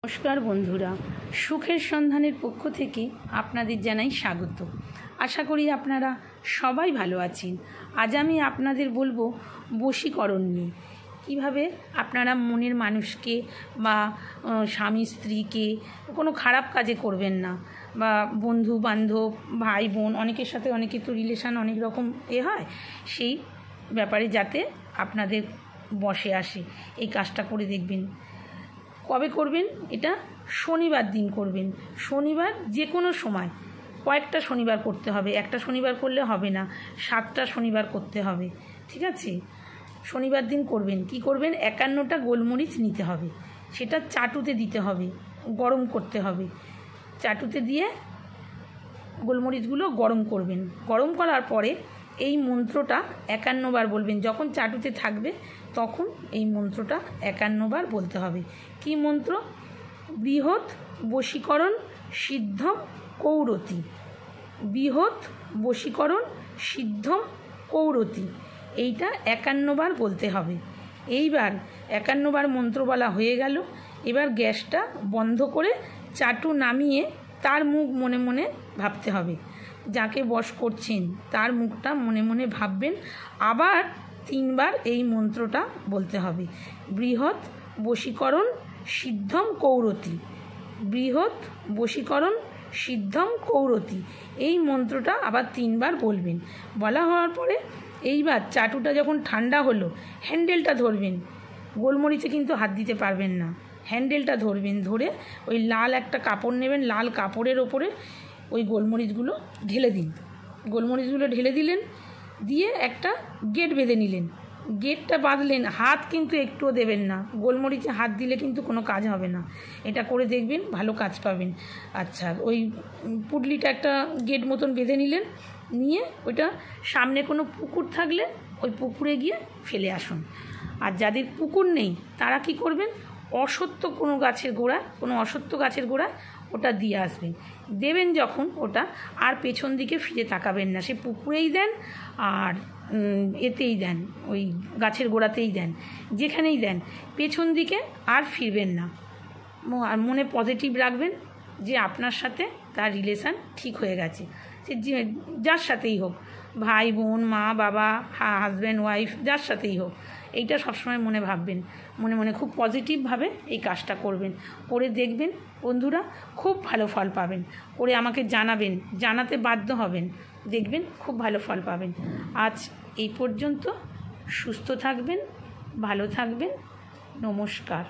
নমস্কার বন্ধুরা, সুখের সন্ধানের পক্ষ থেকে আপনাদের জানাই স্বাগত। আশা করি আপনারা সবাই ভালো আছেন। আজ আমি আপনাদের বলবো বশীকরণ নিয়ে। কীভাবে আপনারা মনের মানুষকে বা স্বামী স্ত্রীকে কোনো খারাপ কাজে করবেন না, বা বন্ধু বান্ধব ভাই বোন অনেকের সাথে অনেকের তো রিলেশান অনেক রকম হয়, সেই ব্যাপারে যাতে আপনাদের বশে আসে এই কাজটা করে দেখবেন। কবে করবেন? এটা শনিবার দিন করবেন। শনিবার যে কোনো সময়, কয়েকটা শনিবার করতে হবে, একটা শনিবার করলে হবে না, 7টা শনিবার করতে হবে, ঠিক আছে? শনিবার দিন করবেন। কি করবেন? 51টা গোলমরিচ নিতে হবে, সেটা চাটুতে দিতে হবে, গরম করতে হবে। চাটুতে দিয়ে গোলমরিচগুলো গরম করবেন। গরম করার পরে এই মন্ত্রটা 51 বার বলবেন। যখন চাটুতে থাকবে তখন এই মন্ত্রটা 51 বার বলতে হবে। কি মন্ত্র? বৃহৎ বশীকরণ সিদ্ধম কৌরতি। বৃহৎ বশীকরণ সিদ্ধম কৌরতি, এইটা 51 বার বলতে হবে। এইবার 51 বার মন্ত্র বলা হয়ে গেল। এবার গ্যাসটা বন্ধ করে চাটু নামিয়ে তার মুখ মনে মনে ভাবতে হবে। যাকে বশ করছেন তার মুখটা মনে মনে ভাববেন। আবার 3 বার এই মন্ত্রটা বলতে হবে। বৃহৎ বশীকরণ সিদ্ধম কৌরতি, বৃহৎ বশীকরণ সিদ্ধম কৌরতি, এই মন্ত্রটা আবার 3 বার বলবেন। বলা হওয়ার পরে এইবার চাটুটা যখন ঠান্ডা হলো, হ্যান্ডেলটা ধরবেন। গোলমরিচে কিন্তু হাত দিতে পারবেন না, হ্যান্ডেলটা ধরবেন। ধরে ওই লাল একটা কাপড় নেবেন, লাল কাপড়ের ওপরে ওই গোলমরিচগুলো ঢেলে দিন। গোলমরিচগুলো ঢেলে দিলেন, দিয়ে একটা গেট বেঁধে নিলেন। গেটটা বাঁধলেন, হাত কিন্তু একটুও দেবেন না। গোলমরিচে হাত দিলে কিন্তু কোনো কাজ হবে না। এটা করে দেখবেন, ভালো কাজ পাবেন। আচ্ছা, ওই পুটলিটা একটা গেট মতন বেঁধে নিলেন, নিয়ে ওইটা সামনে কোনো পুকুর থাকলে ওই পুকুরে গিয়ে ফেলে আসুন। আর যাদের পুকুর নেই তারা কি করবেন? অসত্য কোনো গাছের গোড়া, কোনো অসত্য গাছের গোড়া ওটা দিয়ে আসবেন। দেবেন যখন ওটা, আর পেছন দিকে ফিরে তাকাবেন না। সে পুকুরেই দেন আর এতেই দেন, ওই গাছের গোড়াতেই দেন, যেখানেই দেন, পেছন দিকে আর ফিরবেন না। আর মনে পজিটিভ রাখবেন যে আপনার সাথে তার রিলেশান ঠিক হয়ে গেছে। সে যার সাথেই হোক, ভাই বোন মা বাবা হাজব্যান্ড ওয়াইফ, যার সাথেই হোক, এইটা সবসময় মনে ভাববেন। মনে মনে খুব পজিটিভভাবে এই কাজটা করবেন। করে দেখবেন বন্ধুরা, খুব ভালো ফল পাবেন। করে আমাকে জানাবেন, জানাতে বাধ্য হবেন। দেখবেন খুব ভালো ফল পাবেন। আজ এই পর্যন্ত। সুস্থ থাকবেন, ভালো থাকবেন। নমস্কার।